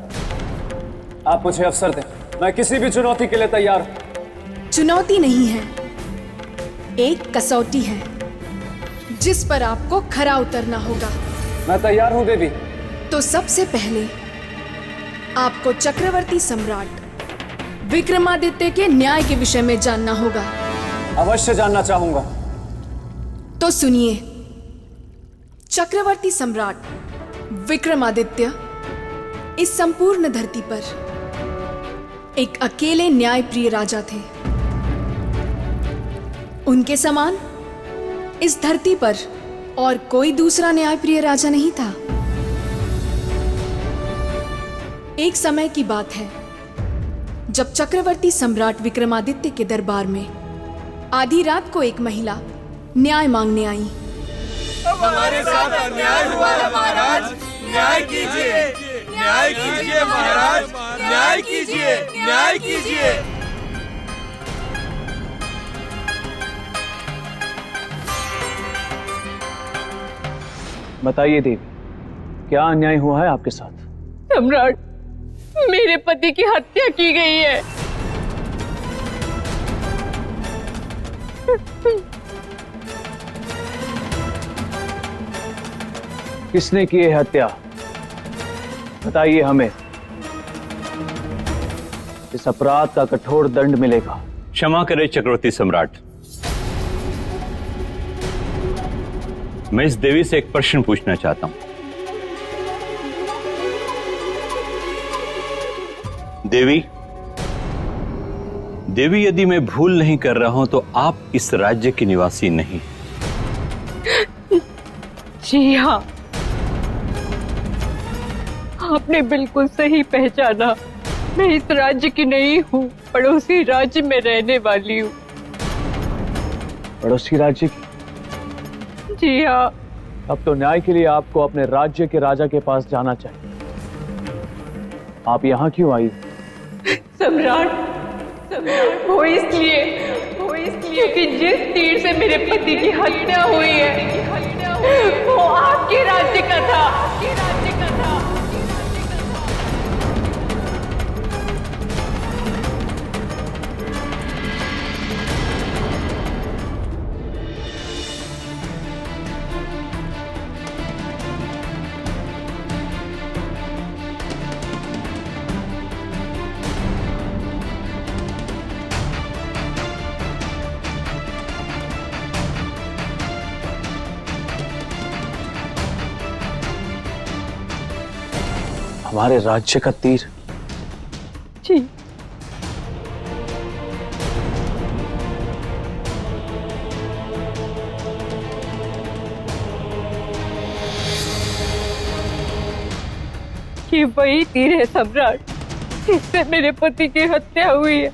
आप मुझे अवसर दें, मैं किसी भी चुनौती के लिए तैयार हूं। चुनौती नहीं है, एक कसौटी है जिस पर आपको खरा उतरना होगा। मैं तैयार हूं देवी। तो सबसे पहले आपको चक्रवर्ती सम्राट विक्रमादित्य के न्याय के विषय में जानना होगा। अवश्य जानना चाहूंगा। तो सुनिए, चक्रवर्ती सम्राट विक्रमादित्य इस संपूर्ण धरती पर एक अकेले न्यायप्रिय राजा थे। उनके समान इस धरती पर और कोई दूसरा न्यायप्रिय राजा नहीं था। एक समय की बात है जब चक्रवर्ती सम्राट विक्रमादित्य के दरबार में आधी रात को एक महिला न्याय मांगने आई। हमारे साथ अन्याय हुआ है महाराज, न्याय कीजिए, न्याय कीजिए महाराज, न्याय कीजिए, न्याय कीजिए। बताइए देवी, क्या अन्याय हुआ है आपके साथ? सम्राट, मेरे पति की हत्या की गई है। किसने की है हत्या? बताइए हमें, इस अपराध का कठोर दंड मिलेगा। क्षमा करें चक्रवर्ती सम्राट, मैं इस देवी से एक प्रश्न पूछना चाहता हूं। देवी, यदि मैं भूल नहीं कर रहा हूं तो आप इस राज्य के निवासी नहीं। जी हाँ, आपने बिल्कुल सही पहचाना। मैं इस राज्य की नहीं हूँ, पड़ोसी राज्य में रहने वाली हूँ। पड़ोसी राज्य की? जी हाँ। अब तो न्याय के लिए आपको अपने राज्य के राजा के पास जाना चाहिए। आप यहाँ क्यों आई? सम्राट, वो इसलिए कि जिस तीर से मेरे पति की हत्या हुई है वो आपके राज्य का था। हमारे राज्य का तीर? जी। ये वही तीर है सम्राट, जिससे मेरे पति की हत्या हुई है।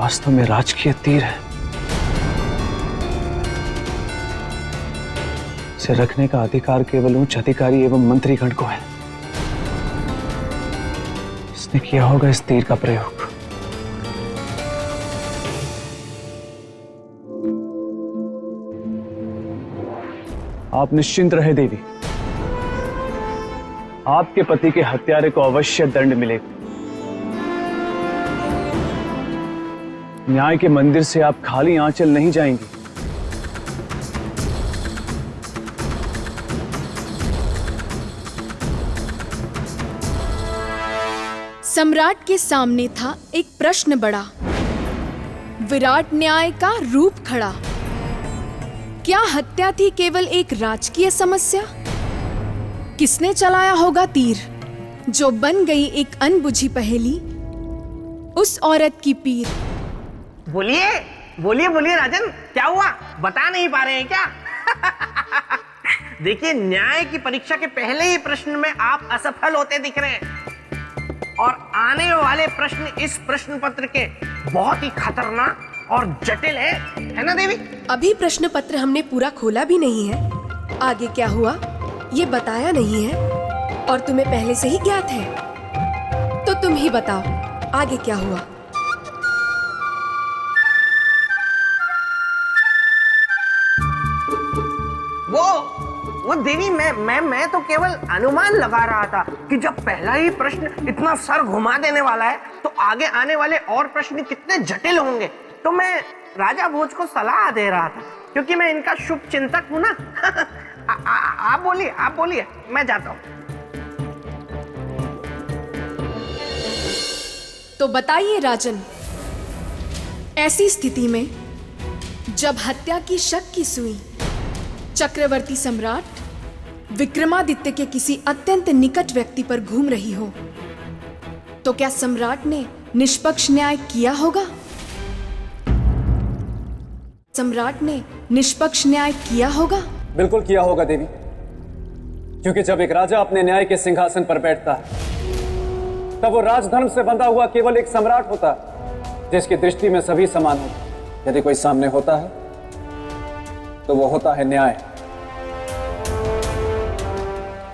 वास्तव में राजकीय तीर है। इसे रखने का अधिकार केवल उच्च अधिकारी एवं मंत्रीगण को है। इसने किया होगा इस तीर का प्रयोग। आप निश्चिंत रहे देवी, आपके पति के हत्यारे को अवश्य दंड मिलेगा। न्याय के मंदिर से आप खाली आंचल नहीं जाएंगी। सम्राट के सामने था एक प्रश्न बड़ा, विराट न्याय का रूप खड़ा। क्या हत्या थी केवल एक राजकीय समस्या? किसने चलाया होगा तीर जो बन गई एक अनबुझी पहेली, उस औरत की पीर? बोलिए बोलिए बोलिए राजन, क्या हुआ? बता नहीं पा रहे हैं क्या? देखिए, न्याय की परीक्षा के पहले ही प्रश्न में आप असफल होते दिख रहे हैं, और आने वाले प्रश्न इस प्रश्न पत्र के बहुत ही खतरनाक और जटिल है ना देवी? अभी प्रश्न पत्र हमने पूरा खोला भी नहीं है। आगे क्या हुआ ये बताया नहीं है, और तुम्हें पहले से ही ज्ञात है। तो तुम ही बताओ आगे क्या हुआ। वो देवी, मैं तो केवल अनुमान लगा रहा था कि जब पहला ही प्रश्न इतना सर घुमा देने वाला है तो आगे आने वाले और प्रश्न कितने जटिल होंगे। तो मैं राजा भोज को सलाह दे रहा था, क्योंकि मैं इनका शुभ चिंतक हूं ना। आप बोलिए, मैं जाता हूं। तो बताइए राजन, ऐसी स्थिति में जब हत्या की शक की सुई चक्रवर्ती सम्राट विक्रमादित्य के किसी अत्यंत निकट व्यक्ति पर घूम रही हो, तो क्या सम्राट ने निष्पक्ष न्याय किया होगा? सम्राट ने निष्पक्ष न्याय किया होगा? बिल्कुल किया होगा देवी, क्योंकि जब एक राजा अपने न्याय के सिंहासन पर बैठता है तब वो राजधर्म से बंधा हुआ केवल एक सम्राट होता है, जिसकी दृष्टि में सभी समान होते। यदि कोई सामने होता है तो वो होता है न्याय,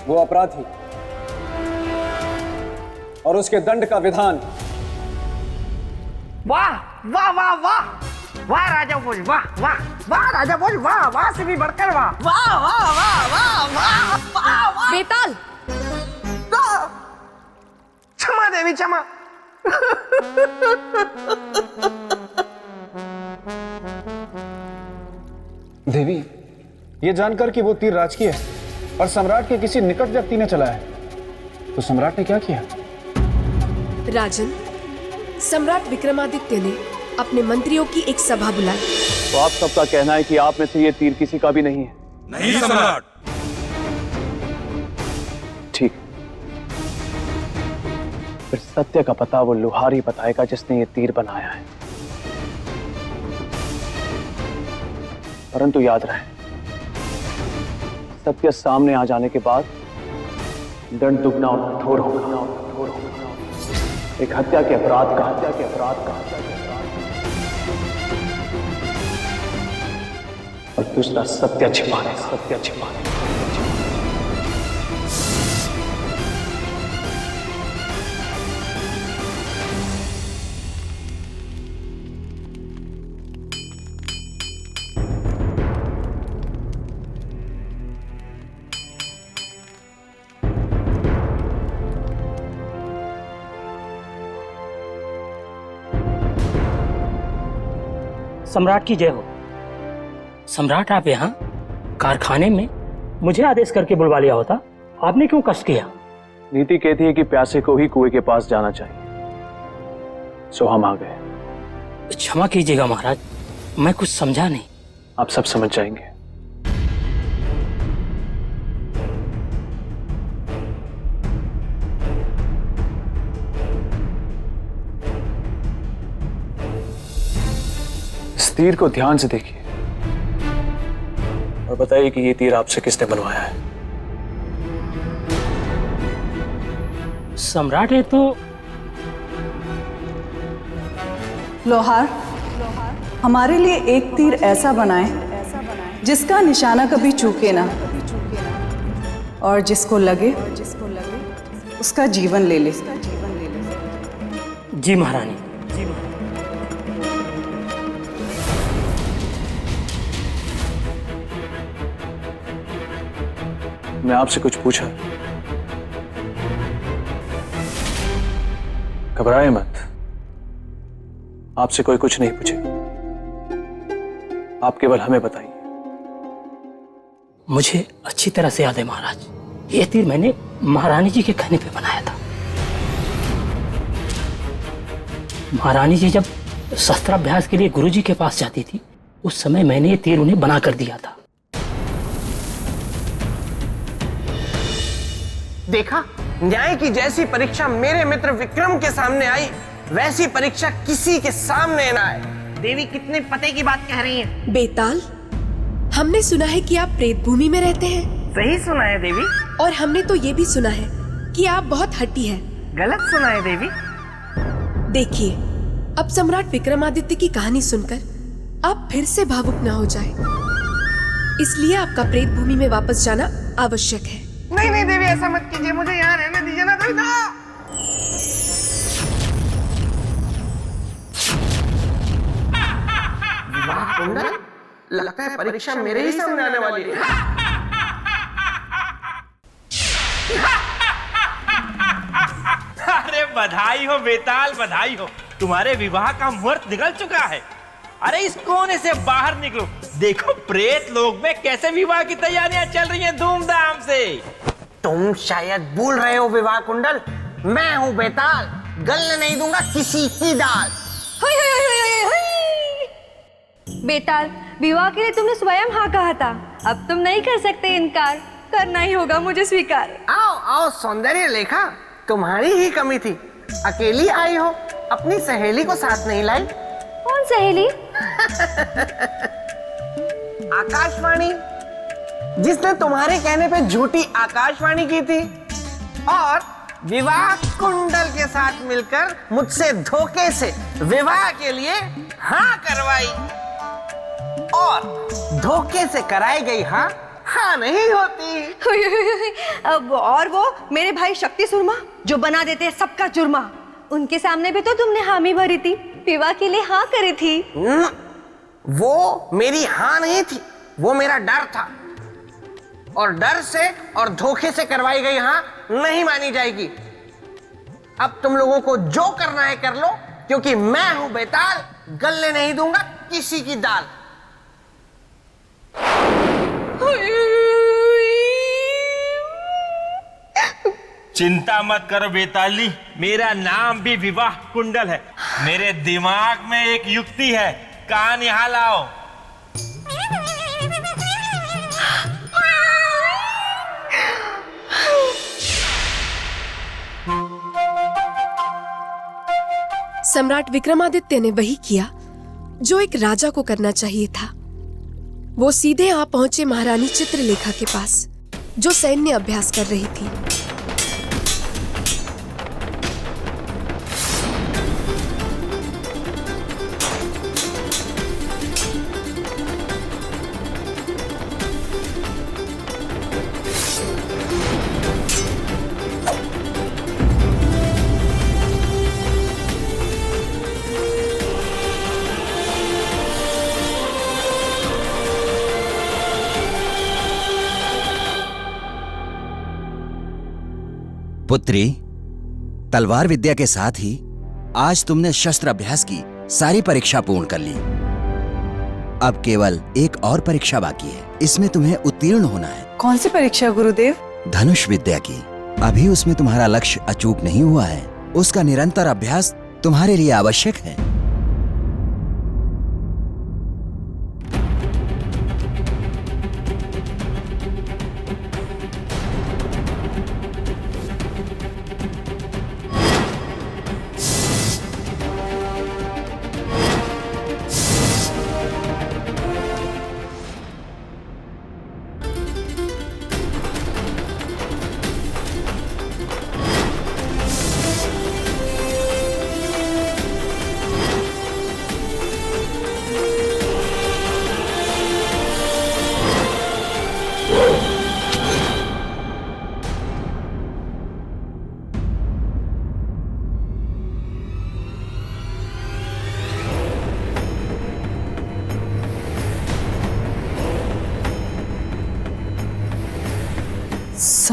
वो अपराधी और उसके दंड का विधान। वाह वाह वाह वाह वाह राजा भोज, वाह वाह वाह राजा भोज, वाह वाह से भी बढ़कर वाह वाह वाह वाह वाह वाह वाह वाह। बेताल, क्षमा देवी, क्षमा। देवी, ये जानकर कि वो तीर राजकीय है और सम्राट के किसी निकट व्यक्ति ने चलाया है, तो सम्राट ने क्या किया? राजन, सम्राट विक्रमादित्य ने अपने मंत्रियों की एक सभा बुलाई। तो आप सबका कहना है कि आप में से ये तीर किसी का भी नहीं है? नहीं सम्राट। ठीक, फिर सत्य का पता वो लुहार ही बताएगा जिसने ये तीर बनाया है। परंतु याद रहे, सत्य सामने आ जाने के बाद दंड दुगना और कठोर होगा। एक हत्या के अपराध का और दूसरा सत्य छिपाने। सम्राट की जय हो। सम्राट, आप यहाँ कारखाने में मुझे आदेश करके बुलवा लिया होता, आपने क्यों कष्ट किया? नीति कहती है कि प्यासे को ही कुएं के पास जाना चाहिए, सो हम आ गए। क्षमा कीजिएगा महाराज, मैं कुछ समझा नहीं। आप सब समझ जाएंगे। इस तीर को ध्यान से देखिए और बताइए कि ये तीर आपसे किसने बनवाया है? सम्राट है तो लोहार हमारे लिए एक तीर ऐसा बनाएं जिसका निशाना कभी चूके ना, और जिसको लगे उसका जीवन ले ले। जी महारानी। मैं आपसे कुछ पूछा? घबराए मत, आपसे कोई कुछ नहीं पूछेगा। आप केवल हमें बताइए। मुझे अच्छी तरह से याद है महाराज, ये तीर मैंने महारानी जी के कहने पे बनाया था। महारानी जी जब शस्त्राभ्यास के लिए गुरुजी के पास जाती थी, उस समय मैंने ये तीर उन्हें बना कर दिया था। देखा, न्याय की जैसी परीक्षा मेरे मित्र विक्रम के सामने आई, वैसी परीक्षा किसी के सामने ना आए। देवी कितने पते की बात कह रही हैं? बेताल, हमने सुना है कि आप प्रेत भूमि में रहते हैं। सही सुना है देवी। और हमने तो ये भी सुना है कि आप बहुत हट्टी हैं। गलत सुना है देवी। देखिए, अब सम्राट विक्रमादित्य की कहानी सुनकर आप फिर से भावुक न हो जाए, इसलिए आपका प्रेत भूमि में वापस जाना आवश्यक है। नहीं नहीं देवी, ऐसा मत कीजिए, मुझे यहाँ रहने दीजिए ना देवी। विवाह कुंडल? लगता है परीक्षा मेरे ही सामने आने वाली है। अरे बधाई हो बेताल, बधाई हो, तुम्हारे विवाह का मुहूर्त निकल चुका है। अरे इस कोने से बाहर निकलो, देखो प्रेत लोक में कैसे विवाह की तैयारियां चल रही हैं धूमधाम से। तुम शायद भूल रहे हो विवाह कुंडल, मैं हूँ बेताल, गलने नहीं दूंगा किसी की दाल। बेताल, विवाह के लिए तुमने स्वयं हाँ कहा था, अब तुम नहीं कर सकते इनकार, करना ही होगा मुझे स्वीकार। आओ आओ सौंदर्य लेखा, तुम्हारी ही कमी थी, अकेली आई हो, अपनी सहेली को साथ नहीं लाई। कौन सहेली? आकाशवाणी, जिसने तुम्हारे कहने पे झूठी आकाशवाणी की थी और विवाह कुंडल के साथ मिलकर मुझसे धोखे से विवाह के लिए हाँ करवाई, और धोखे से कराई गई हाँ हाँ नहीं होती। अब और वो मेरे भाई शक्ति सुरमा जो बना देते हैं सबका जुर्मा, उनके सामने भी तो तुमने हामी भरी थी, विवाह के लिए हाँ करी थी। वो मेरी हाँ नहीं थी, वो मेरा डर था, और डर से और धोखे से करवाई गई हाँ नहीं मानी जाएगी। अब तुम लोगों को जो करना है कर लो, क्योंकि मैं हूं बेताल, गलने नहीं दूंगा किसी की दाल। चिंता मत करो बेताली, मेरा नाम भी विवाह कुंडल है। मेरे दिमाग में एक युक्ति है, कान यहाँ लाओ। सम्राट विक्रमादित्य ने वही किया जो एक राजा को करना चाहिए था। वो सीधे आ पहुंचे महारानी चित्रलेखा के पास, जो सैन्य अभ्यास कर रही थी। पुत्री, तलवार विद्या के साथ ही आज तुमने शस्त्र अभ्यास की सारी परीक्षा पूर्ण कर ली। अब केवल एक और परीक्षा बाकी है, इसमें तुम्हें उत्तीर्ण होना है। कौन सी परीक्षा गुरुदेव? धनुष विद्या की। अभी उसमें तुम्हारा लक्ष्य अचूक नहीं हुआ है, उसका निरंतर अभ्यास तुम्हारे लिए आवश्यक है।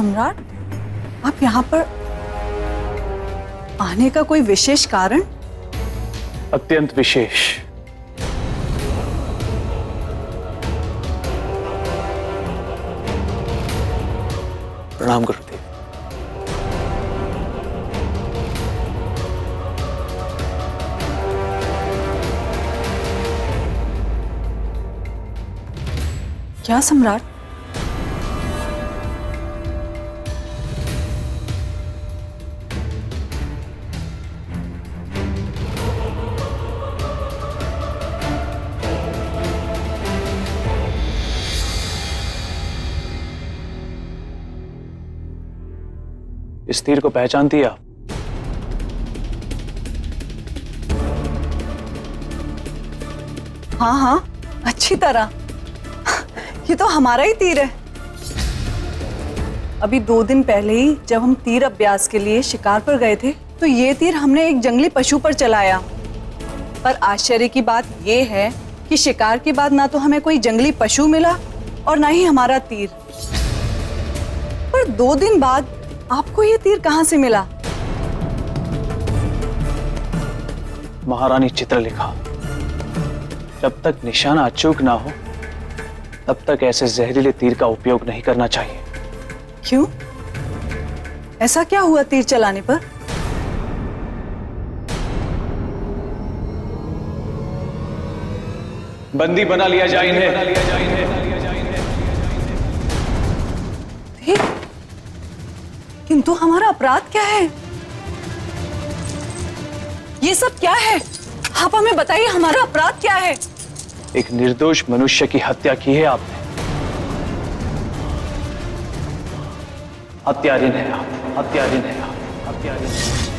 सम्राट, आप यहाँ पर आने का कोई विशेष कारण? अत्यंत विशेष। प्रणाम गुरुदेव। क्या सम्राट? इस तीर को पहचानती है आप? हाँ हाँ, अच्छी तरह। ये तो हमारा ही तीर है। अभी 2 दिन पहले ही जब हम तीर अभ्यास के लिए शिकार पर गए थे तो ये तीर हमने एक जंगली पशु पर चलाया। पर आश्चर्य की बात ये है कि शिकार के बाद ना तो हमें कोई जंगली पशु मिला और ना ही हमारा तीर। पर 2 दिन बाद आपको ये तीर कहां से मिला? महारानी चित्रलेखा, जब तक निशाना अचूक ना हो तब तक ऐसे जहरीले तीर का उपयोग नहीं करना चाहिए। क्यों? ऐसा क्या हुआ तीर चलाने पर? बंदी बना लिया जाए इन्हें। किंतु हमारा अपराध क्या है? ये सब क्या है? आप हमें बताइए, हमारा अपराध क्या है? एक निर्दोष मनुष्य की हत्या की है आपने। हत्यारिन है आप, हत्यारिन है आप, हत्यारिन है।